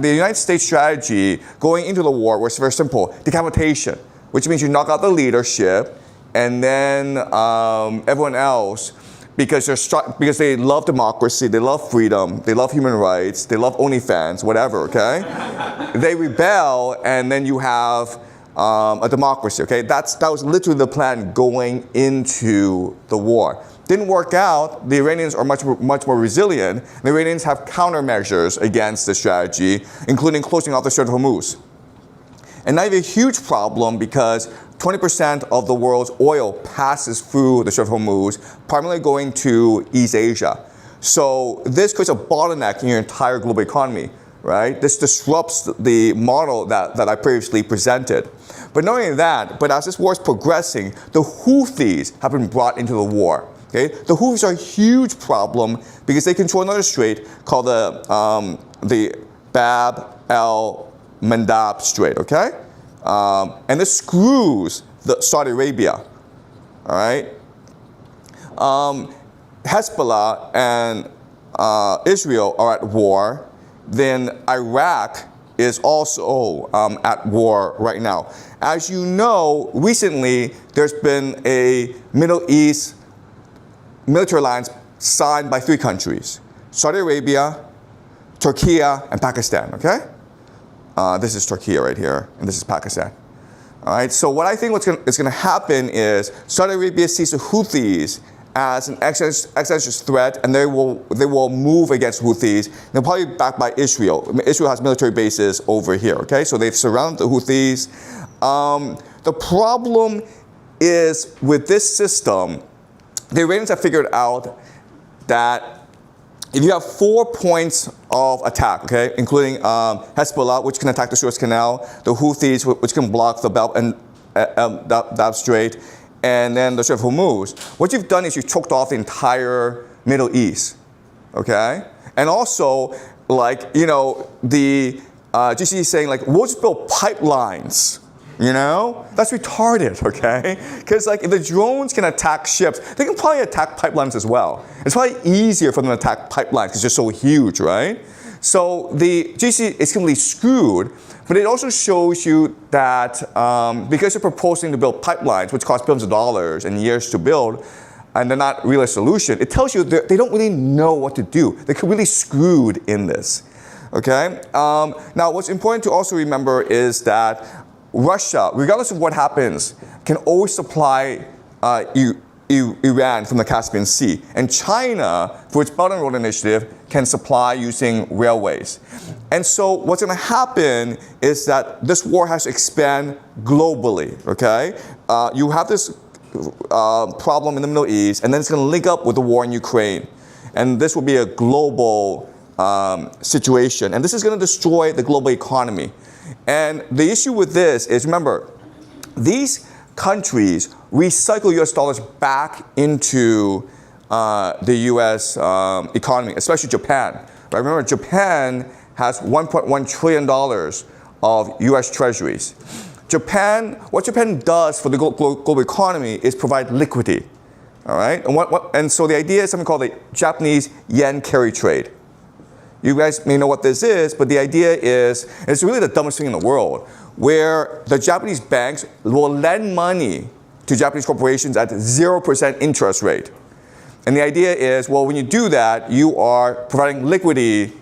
The United States strategy going into the war was very simple: decapitation, which means you knock out the leadership, and then everyone else, because they love democracy, they love freedom, they love human rights, they love OnlyFans, whatever, okay? They rebel, and then you have a democracy, okay? That was literally the plan going into the war. Didn't work out. The Iranians are much more resilient. The Iranians have countermeasures against the strategy, including closing off the Strait of Hormuz. And now you have a huge problem because 20% of the world's oil passes through the Strait of Hormuz, primarily going to East Asia. So this creates a bottleneck in your entire global economy, right? This disrupts the model that I previously presented. But not only that, but as this war is progressing, the Houthis have been brought into the war. Okay? The Houthis are a huge problem because they control another strait called the Bab el-Mandeb Strait, okay? And this screws Saudi Arabia, all right? Hezbollah and Israel are at war. Then Iraq is also at war right now. As you know, recently there's been a Middle East military alliance signed by 3 countries: Saudi Arabia, Turkey, and Pakistan, okay? This is Turkey right here, and this is Pakistan. All right, so what I think is going to happen is Saudi Arabia sees the Houthis as an existential threat, and they will move against Houthis. They'll probably be backed by Israel. Israel has military bases over here, okay? So they've surrounded the Houthis. The problem is with this system, the Iranians have figured out that if you have 4 points of attack, okay, including Hezbollah, which can attack the Suez Canal, the Houthis, which can block the Bab and Mandeb Strait, and then the Strait of Hormuz, what you've done is you've choked off the entire Middle East, okay? And also, like, you know, the GC is saying, like, we'll just build pipelines. You know? That's retarded, okay? Because like if the drones can attack ships, they can probably attack pipelines as well. It's probably easier for them to attack pipelines because they're so huge, right? So the GC is completely screwed, but it also shows you that because they're proposing to build pipelines, which cost billions of dollars and years to build, and they're not really a solution, it tells you they don't really know what to do. They're really screwed in this, okay? Now, what's important to also remember is that Russia, regardless of what happens, can always supply Iran from the Caspian Sea. And China, for its Belt and Road Initiative, can supply using railways. And so what's going to happen is that this war has to expand globally, okay? You have this problem in the Middle East, and then it's going to link up with the war in Ukraine. And this will be a global situation. And this is going to destroy the global economy. And the issue with this is, remember, these countries recycle US dollars back into the US economy, especially Japan. Right? Remember, Japan has $1.1 trillion of US treasuries. What Japan does for the global economy is provide liquidity. All right? And so the idea is something called the Japanese yen carry trade. You guys may know what this is, but the idea is, it's really the dumbest thing in the world, where the Japanese banks will lend money to Japanese corporations at 0% interest rate. And the idea is, well, when you do that, you are providing liquidity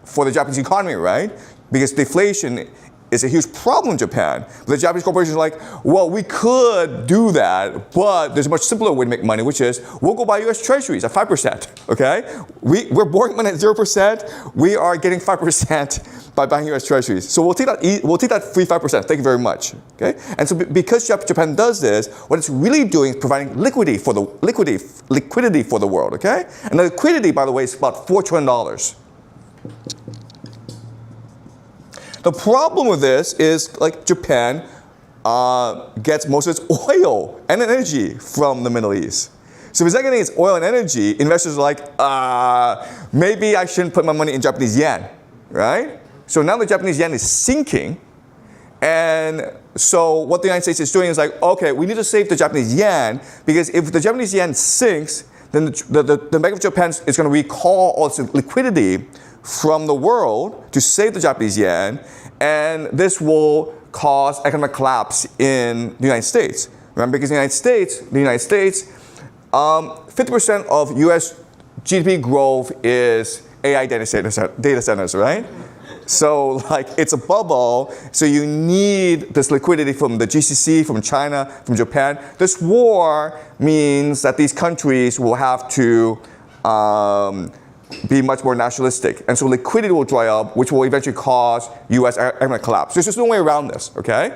for the Japanese economy, right? Because deflation is a huge problem in Japan. But the Japanese corporations are like, well, we could do that, but there's a much simpler way to make money, which is we'll go buy US treasuries at 5%, okay? We're borrowing money at 0%. We are getting 5% by buying US treasuries. So we'll take that free 5%. Thank you very much, okay? And so because Japan does this, what it's really doing is providing liquidity for the world, okay? And the liquidity, by the way, is about $4 trillion. The problem with this is, like, Japan gets most of its oil and energy from the Middle East. So if it's not getting its oil and energy, investors are like, maybe I shouldn't put my money in Japanese yen, right? So now the Japanese yen is sinking. And so what the United States is doing is like, okay, we need to save the Japanese yen, because if the Japanese yen sinks, then the Bank of Japan is going to recall all its liquidity from the world to save the Japanese yen, and this will cause economic collapse in the United States. Remember, because the United States, 50% of US GDP growth is AI data centers, right? So like it's a bubble, so you need this liquidity from the GCC, from China, from Japan. This war means that these countries will have to be much more nationalistic. And so liquidity will dry up, which will eventually cause US economic collapse. There's just no way around this, okay?